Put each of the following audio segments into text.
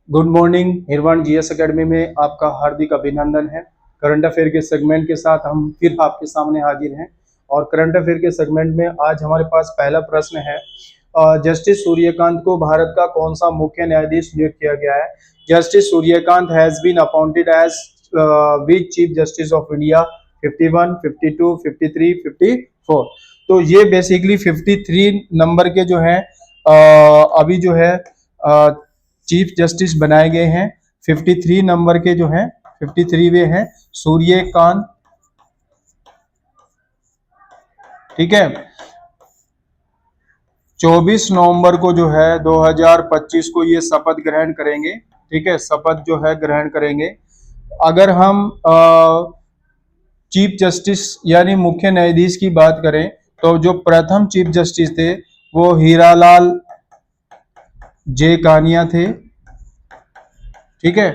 Good morning. Hirwan GS academy में आपका हार्दिक अभिनंदन है। करंट अफेयर के सेगमेंट के साथ हम फिर आपके सामने हाजिर हैं और करंट अफेयर के सेगमेंट में आज हमारे पास पहला प्रश्न है, जस्टिस सूर्यकांत को भारत का कौन सा मुख्य न्यायाधीश नियुक्त किया गया है। Justice Suryakant has been appointed as which chief justice of India 51, 52, 53, 54। तो ये बेसिकली 53 नंबर के जो है अभी जो है चीफ जस्टिस बनाए गए हैं। 53 नंबर के जो हैं 53वें हैं सूर्यकांत, ठीक है। 24 नवंबर को जो है 2025 को ये शपथ ग्रहण करेंगे, ठीक है, शपथ जो है ग्रहण करेंगे। अगर हम चीफ जस्टिस यानी मुख्य न्यायाधीश की बात करें तो जो प्रथम चीफ जस्टिस थे वो हीरालाल जे कानिया थे, ठीक है।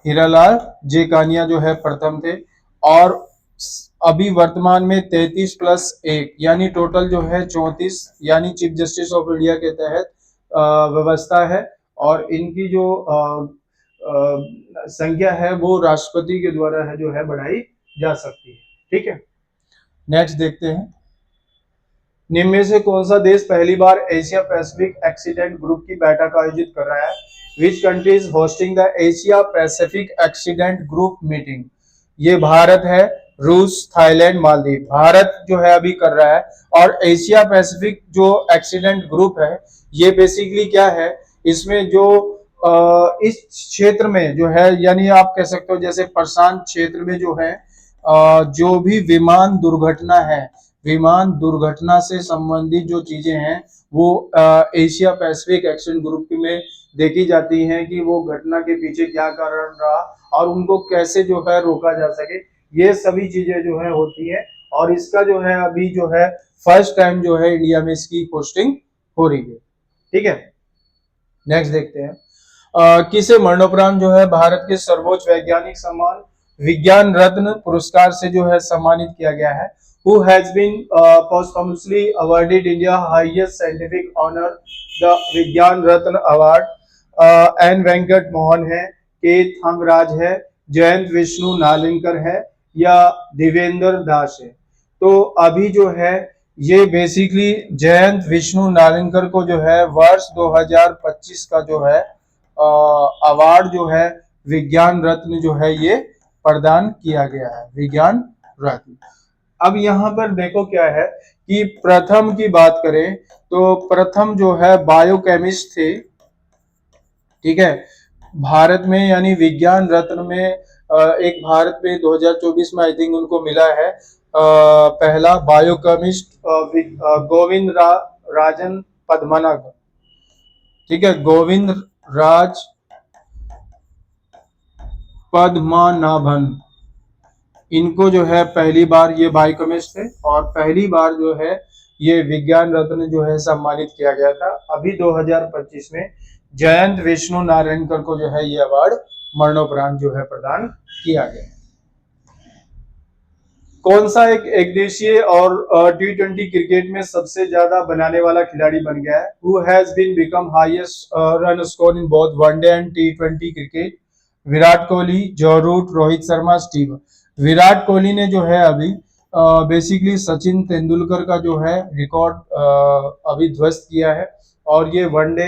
हीरालाल जे कानिया जो है प्रथम थे और अभी वर्तमान में 33 प्लस 1 यानी टोटल जो है 34 यानी चीफ जस्टिस ऑफ इंडिया के तहत व्यवस्था है और इनकी जो संख्या है वो राष्ट्रपति के द्वारा है जो है बढ़ाई जा सकती है, ठीक है। नेक्स्ट देखते हैं, निम्न में से कौन सा देश पहली बार एशिया पैसिफिक एक्सीडेंट ग्रुप की बैठक आयोजित कर रहा है। Which country is hosting the Asia Pacific accident group meeting. ये भारत है, रूस, थाईलैंड, मालदीव। भारत जो है अभी कर रहा है और एशिया पैसिफिक जो एक्सीडेंट ग्रुप है ये बेसिकली क्या है, इसमें जो इस क्षेत्र में जो है यानी आप कह सकते हो जैसे प्रशांत क्षेत्र में जो है जो भी विमान दुर्घटना है, विमान दुर्घटना से संबंधित जो चीजें हैं वो एशिया पैसिफिक एक्शन ग्रुप में देखी जाती हैं कि वो घटना के पीछे क्या कारण रहा और उनको कैसे जो है रोका जा सके। ये सभी चीजें जो है होती है और इसका जो है अभी जो है फर्स्ट टाइम जो है इंडिया में इसकी पोस्टिंग हो रही है, ठीक है। नेक्स्ट देखते हैं, किसे मरणोपरांत जो है भारत के सर्वोच्च वैज्ञानिक सम्मान विज्ञान रत्न पुरस्कार से जो है सम्मानित किया गया है। Who has been posthumously awarded India highest scientific honor, the विज्ञान रत्न अवार्ड। एन वेंकट मोहन है, के थंगराज है, जयंत विष्णु नालिंकर है या देवेंद्र दास है। तो अभी जो है ये बेसिकली जयंत विष्णु नालिंकर को जो है वर्ष 2025 का जो है अवार्ड जो है विज्ञान रत्न जो है ये प्रदान किया गया है, विज्ञान रत्न। अब यहाँ पर देखो क्या है कि प्रथम की बात करें तो प्रथम जो है बायोकेमिस्ट थे, ठीक है, भारत में यानी विज्ञान रत्न में एक भारत में 2024 में आई थिंक उनको मिला है पहला बायोकेमिस्ट गोविंद राजन पद्मनाभ, ठीक है, गोविंद राज पद्मनाभन। इनको जो है पहली बार ये बायोकेमिस्ट थे और पहली बार जो है ये विज्ञान रत्न जो है सम्मानित किया गया था। अभी 2025 में जयंत विष्णु नारायणकर को जो है ये अवार्ड मरणोपरांत जो है प्रदान किया गया। कौन सा एक दिवसीय और T20 क्रिकेट में सबसे ज्यादा बनाने वाला खिलाड़ी बन गया है। Who has been become highest run score in both one day and T20 cricket. Virat Kohli, जो रूट, रोहित शर्मा, स्टीव। विराट कोहली ने जो है अभी बेसिकली सचिन तेंदुलकर का जो है रिकॉर्ड अभी ध्वस्त किया है और ये वनडे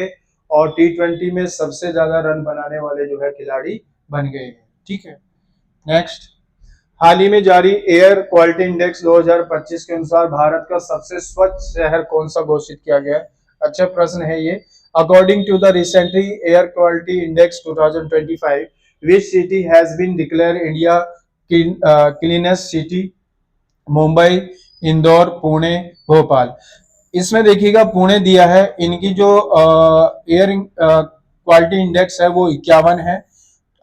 और T20 में सबसे ज्यादा रन बनाने वाले जो है खिलाड़ी बन गए हैं, ठीक है। नेक्स्ट, हाल ही में जारी एयर क्वालिटी इंडेक्स 2025 के अनुसार भारत का सबसे स्वच्छ शहर कौन सा घोषित किया गया है। अच्छा प्रश्न है ये। According to the recently air quality index 2025 which city has been declare India cleanest city. Mumbai, Indore, Pune, Bhopal. इसमें देखिएगा पुणे दिया है, इनकी जो एयर क्वालिटी इंडेक्स है वो 51 है।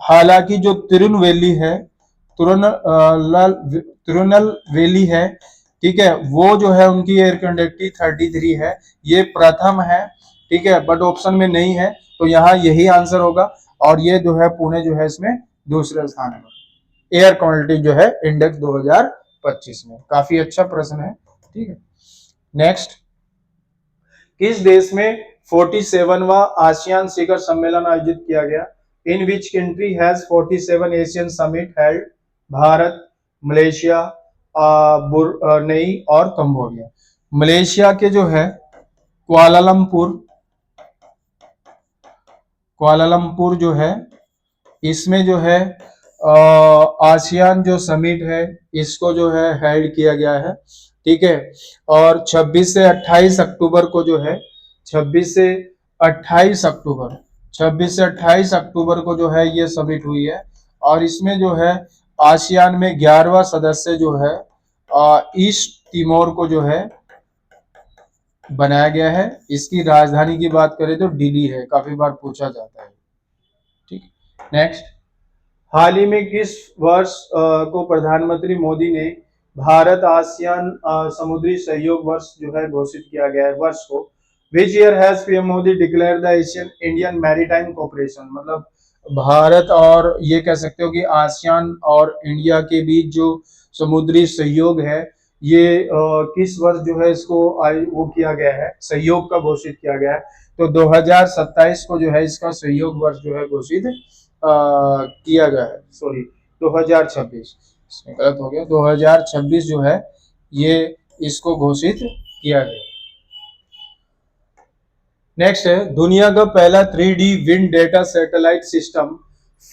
हालांकि जो तिरुनवेली है, तिरुनलवेली है, ठीक है, वो जो है उनकी एयर क्वालिटी 33 है, ये प्रथम है, ठीक है, बट ऑप्शन में नहीं है तो यहाँ यही आंसर होगा और ये जो है पुणे जो है इसमें दूसरे स्थान पर एयर क्वालिटी जो है इंडेक्स 2025 में। काफी अच्छा प्रश्न है, ठीक है। नेक्स्ट, किस देश में 47वां आसियान शिखर सम्मेलन आयोजित किया गया? In which country has 47 Asian summit held? Bharat, Malaysia, Brunei और कंबोडिया। मलेशिया के जो है कुआलालंपुर जो है, इसमें जो है आसियान जो समिट है इसको जो है हेल्ड किया गया है, ठीक है। और 26 से 28 अक्टूबर को जो है 26 से 28 अक्टूबर 26 से 28 अक्टूबर को जो है ये समिट हुई है। और इसमें जो है आसियान में 11वां सदस्य जो है ईस्ट तिमोर को जो है बनाया गया है। इसकी राजधानी की बात करें तो दिल्ली है, काफी बार पूछा जाता है, ठीक। नेक्स्ट, हाल ही में किस वर्ष को प्रधानमंत्री मोदी ने भारत आसियान समुद्री सहयोग वर्ष जो है घोषित किया गया है वर्ष को? Which year has PM Modi declare the Asian Indian maritime cooperation? मतलब भारत और ये कह सकते हो कि आसियान और इंडिया के बीच जो समुद्री सहयोग है ये किस वर्ष जो है इसको वो किया गया है, सहयोग का घोषित किया गया है? तो 2027 को जो है इसका सहयोग वर्ष जो है घोषित किया गया है। सॉरी 2026, इसमें गलत हो गया, 2026 जो है ये इसको घोषित किया गया। नेक्स्ट है, दुनिया का पहला 3D wind data satellite system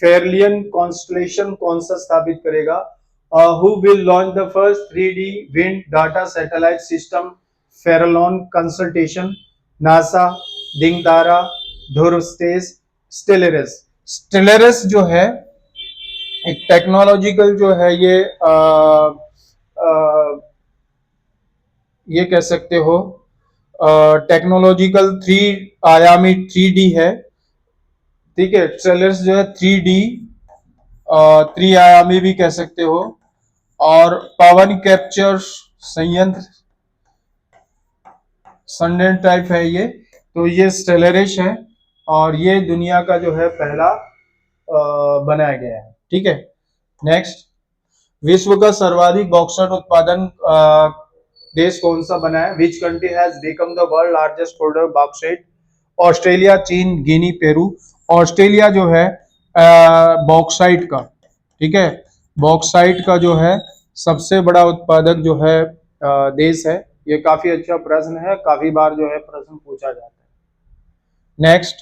फेरलियन कॉन्स्टलेशन कौन सा स्थापित करेगा? Who will launch the first 3D wind data satellite system Farallon constellation? NASA, Dingtara, Dhruv space, स्टेलेरस। स्टेलेरस जो है एक टेक्नोलॉजिकल जो है ये कह सकते हो टेक्नोलॉजिकल 3 आयामी 3D है, ठीक है। स्टेलेरस जो है 3D 3 आयामी भी कह सकते हो। और पवन कैप्चर संयंत्र सनडेन टाइप है ये, तो ये स्टेलेरिस है और ये दुनिया का जो है पहला बनाया गया है, ठीक है। नेक्स्ट, विश्व का सर्वाधिक बॉक्साइट उत्पादन देश कौन सा बना है? विच country has become the world largest producer bauxite? Australia, चीन, गिनी, पेरू। ऑस्ट्रेलिया जो है बॉक्साइट का, ठीक है, बॉक्साइट का जो है सबसे बड़ा उत्पादक जो है देश है। ये काफी अच्छा प्रश्न है, काफी बार जो है प्रश्न पूछा जाता है। नेक्स्ट,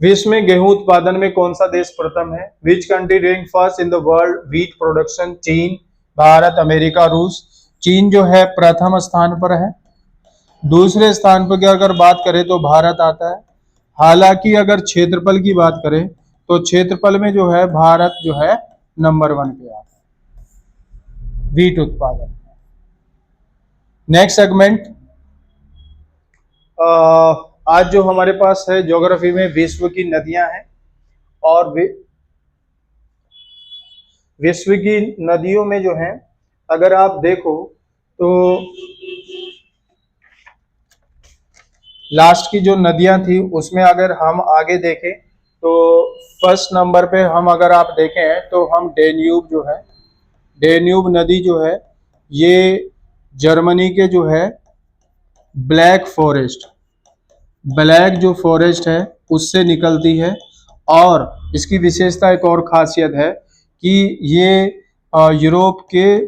विश्व में गेहूं उत्पादन में कौन सा देश प्रथम है? Which country rank first in the world wheat production? चीन, भारत, अमेरिका, रूस। चीन जो है प्रथम स्थान पर है। दूसरे स्थान पर अगर बात करें तो भारत आता है। हालांकि अगर क्षेत्रफल की बात करें तो क्षेत्रफल में जो है भारत जो है नंबर 1 पे आता है व्हीट उत्पादन। नेक्स्ट सेगमेंट, आज जो हमारे पास है ज्योग्राफी में विश्व की नदियां हैं और विश्व की नदियों में जो है अगर आप देखो तो लास्ट की जो नदियां थी उसमें अगर हम आगे देखें तो फर्स्ट नंबर पे हम अगर आप देखें तो हम डेन्यूब जो है, डेन्यूब नदी जो है ये जर्मनी के जो है ब्लैक जो फॉरेस्ट है उससे निकलती है। और इसकी विशेषता एक और खासियत है कि ये यूरोप के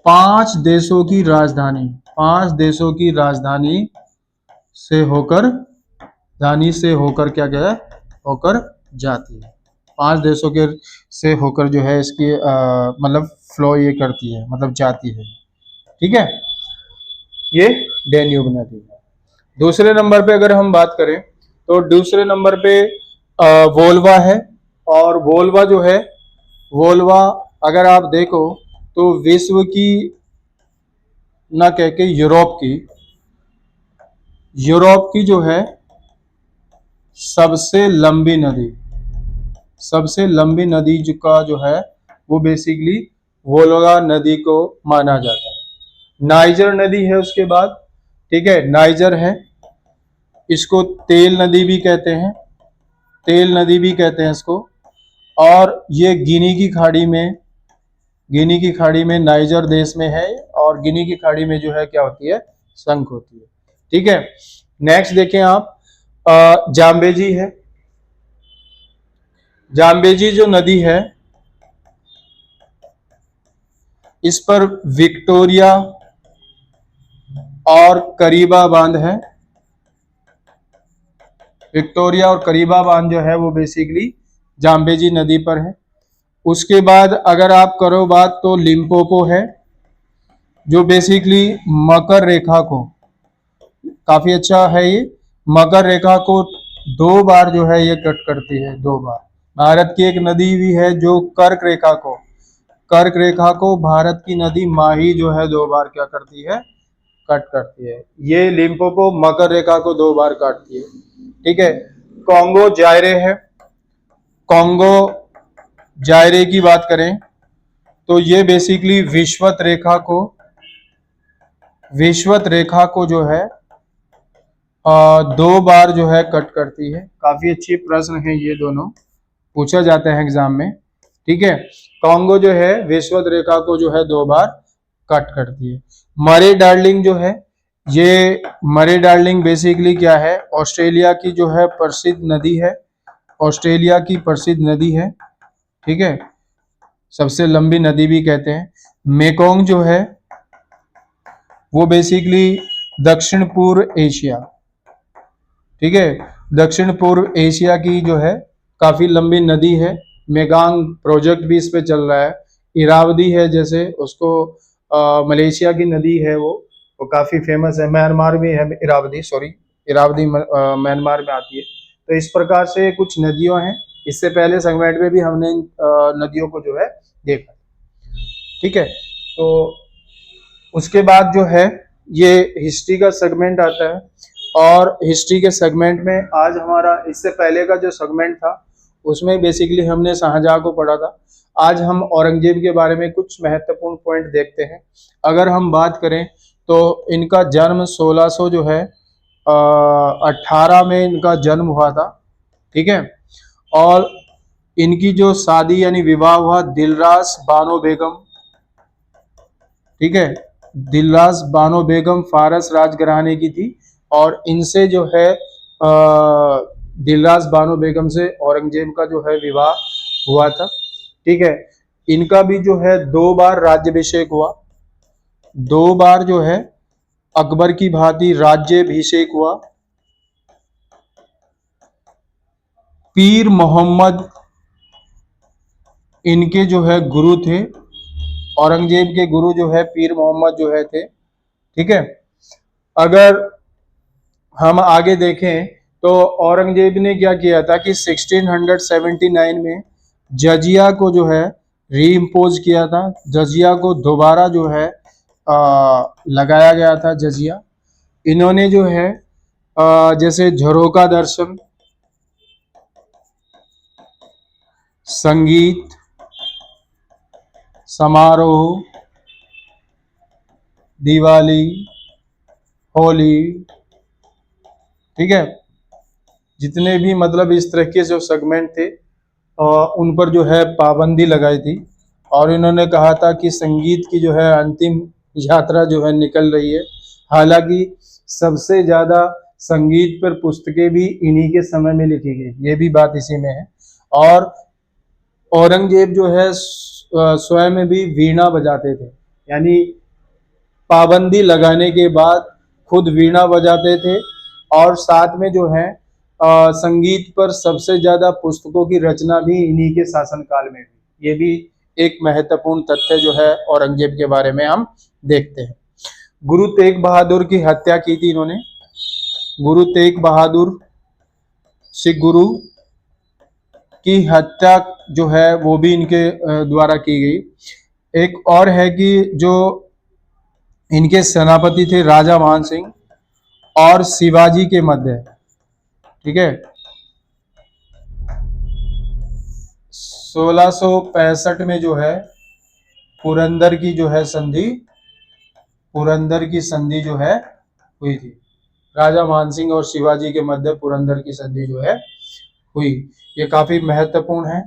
5 देशों की राजधानी से होकर क्या गया होकर जाती है। 5 देशों के से होकर जो है इसकी मतलब फ्लो ये करती है, मतलब जाती है, ठीक है। ये डेन्यूब नदी है। दूसरे नंबर पे अगर हम बात करें तो दूसरे नंबर पे वोल्वा है। और वोल्वा जो है, वोल्वा अगर आप देखो तो विश्व की ना कह के यूरोप की जो है सबसे लंबी नदी का जो है वो बेसिकली वोल्गा नदी को माना जाता है। नाइजर नदी है उसके बाद, ठीक है, नाइजर है, इसको तेल नदी भी कहते हैं इसको। और ये गिनी की खाड़ी में नाइजर देश में है और गिनी की खाड़ी में जो है क्या होती है, शंख होती है, ठीक है। नेक्स्ट देखें आप, जाम्बेजी है। जाम्बेजी जो नदी है, इस पर विक्टोरिया और करीबा बांध है। विक्टोरिया और करीबा बांध जो है वो बेसिकली जाम्बेजी नदी पर है। उसके बाद अगर आप करो बात तो लिम्पोपो है, जो बेसिकली मकर रेखा को, काफी अच्छा है ये, मकर रेखा को 2 बार जो है ये कट करती है, 2 बार। भारत की एक नदी भी है जो कर्क रेखा को भारत की नदी माही जो है 2 बार क्या करती है, कट करती है। ये लिम्पोपो मकर रेखा को 2 बार काटती है। ठीक है। कॉन्गो जायरे है। कॉन्गो जायरे की बात करें तो ये बेसिकली विश्वत रेखा को जो है 2 बार जो है कट करती है। काफी अच्छी प्रश्न है, ये दोनों पूछा जाता है एग्जाम में। ठीक है। कॉन्गो जो है विश्वत रेखा को जो है 2 बार कट करती है। मरे डार्लिंग जो है, ये मरे डार्लिंग बेसिकली क्या है, ऑस्ट्रेलिया की जो है प्रसिद्ध नदी है। ऑस्ट्रेलिया की प्रसिद्ध नदी है। ठीक है। सबसे लंबी नदी भी कहते हैं। मेकोंग जो है वो बेसिकली दक्षिण पूर्व एशिया, ठीक है, दक्षिण पूर्व एशिया की जो है काफी लंबी नदी है। मेगांग प्रोजेक्ट भी इस पे चल रहा है। इरावदी है जैसे, उसको मलेशिया की नदी है, वो काफी फेमस है। म्यांमार में है इरावदी, सॉरी, इरावदी म्यांमार में आती है। तो इस प्रकार से कुछ नदियों हैं। इससे पहले सेगमेंट में भी हमने नदियों को जो है देखा। ठीक है। तो उसके बाद जो है ये हिस्ट्री का सेगमेंट आता है, और हिस्ट्री के सेगमेंट में आज हमारा, इससे पहले का जो सेगमेंट था उसमें बेसिकली हमने शाहजहां को पढ़ा था। आज हम औरंगजेब के बारे में कुछ महत्वपूर्ण पॉइंट देखते हैं। अगर हम बात करें तो इनका जन्म 1600 जो है 18 में इनका जन्म हुआ था। ठीक है। और इनकी जो शादी यानी विवाह हुआ दिलरास बानो बेगम, ठीक है, दिलरास बानो बेगम फारस राजघराने की थी, और इनसे जो है दिलरास बानो बेगम से औरंगजेब का जो है विवाह हुआ था। ठीक है। इनका भी जो है 2 बार राज्याभिषेक हुआ। 2 बार जो है अकबर की भांति राज्याभिषेक हुआ। पीर मोहम्मद इनके जो है गुरु थे। औरंगजेब के गुरु जो है पीर मोहम्मद जो है थे। ठीक है। अगर हम आगे देखें तो औरंगजेब ने क्या किया था कि 1679 में जजिया को जो है रीइम्पोज किया था। जजिया को दोबारा जो है लगाया गया था जजिया। इन्होंने जो है जैसे झरोका दर्शन, संगीत समारोह, दिवाली, होली, ठीक है, जितने भी मतलब इस तरह के जो सेगमेंट थे उन पर जो है पाबंदी लगाई थी। और इन्होंने कहा था कि संगीत की जो है अंतिम यात्रा जो है निकल रही है। हालांकि सबसे ज्यादा संगीत पर पुस्तकें भी इन्हीं के समय में लिखी गई, ये भी बात इसी में है। और औरंगजेब जो है स्वयं भी वीणा बजाते थे, यानी पाबंदी लगाने के बाद खुद वीणा बजाते थे। और साथ में जो है संगीत पर सबसे ज्यादा पुस्तकों की रचना भी इन्हीं के शासनकाल में हुई। ये भी एक महत्वपूर्ण तथ्य जो है औरंगजेब के बारे में हम देखते हैं। गुरु तेग बहादुर की हत्या की थी इन्होंने। गुरु तेग बहादुर सिख गुरु की हत्या जो है वो भी इनके द्वारा की गई। एक और है कि जो इनके सेनापति थे राजा मान सिंह और शिवाजी के मध्य, ठीक है, 1665 में जो है पुरंदर की जो है संधि, पुरंदर की संधि जो है हुई थी। राजा मानसिंह और शिवाजी के मध्य पुरंदर की संधि जो है हुई। ये काफी महत्वपूर्ण है।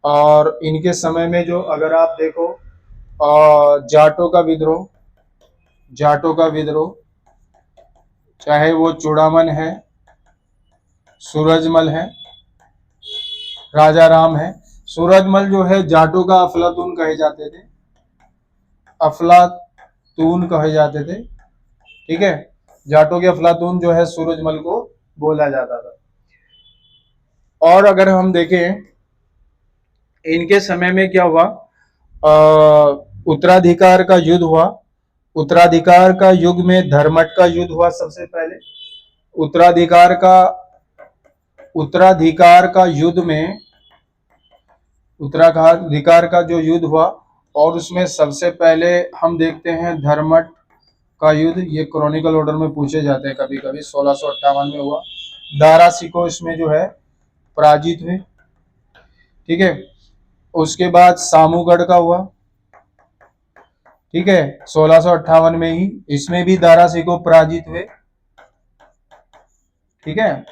और इनके समय में जो अगर आप देखो जाटों का विद्रोह, जाटों का विद्रोह चाहे वो चूड़ामन है, सूरजमल है, राजा राम है। सूरजमल जो है जाटों का अफलातून कहे जाते थे, अफलातून कहे जाते थे, ठीक है। जाटों के अफलातून जो है सूरजमल को बोला जाता था। और अगर हम देखें इनके समय में क्या हुआ, उत्तराधिकार का युद्ध हुआ। उत्तराधिकार का युग में धर्मट का युद्ध हुआ सबसे पहले। उत्तराधिकार का युद्ध में उत्तराधिकार का जो युद्ध हुआ, और उसमें सबसे पहले हम देखते हैं धर्मट का युद्ध। ये क्रॉनिकल ऑर्डर में पूछे जाते हैं कभी कभी। 1658 में हुआ। दारा सिकोह इसमें जो है पराजित हुए, ठीक है। उसके बाद सामूगढ़ का हुआ, ठीक है, 1658 में ही। इसमें भी दारा सिकोह पराजित हुए, ठीक है।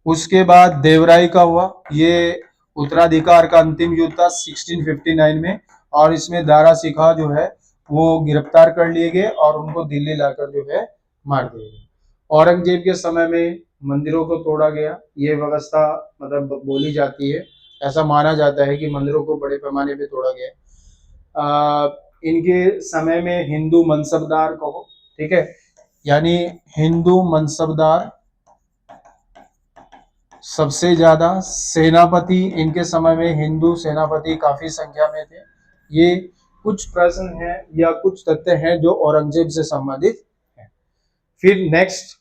उसके बाद देवराई का हुआ। ये उत्तराधिकार का अंतिम युद्ध था 1659 में, और इसमें दारा सिकोह जो है वो गिरफ्तार कर लिए गए और उनको दिल्ली लाकर जो है मार दिए गए। औरंगजेब के समय में मंदिरों को तोड़ा गया, ये व्यवस्था मतलब बोली जाती है, ऐसा माना जाता है कि मंदिरों को बड़े पैमाने पे तोड़ा गया। इनके समय में हिंदू मनसबदार कहो, ठीक है, यानी हिंदू मनसबदार सबसे ज्यादा, सेनापति इनके समय में हिंदू सेनापति काफी संख्या में थे। ये कुछ प्रश्न हैं या कुछ तथ्य हैं जो औरंगजेब से संबंधित हैं। फिर नेक्स्ट,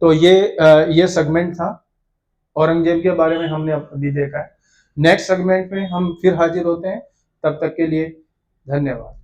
तो ये सेगमेंट था औरंगजेब के बारे में, हमने अभी देखा है। नेक्स्ट सेगमेंट में हम फिर हाजिर होते हैं, तब तक के लिए धन्यवाद।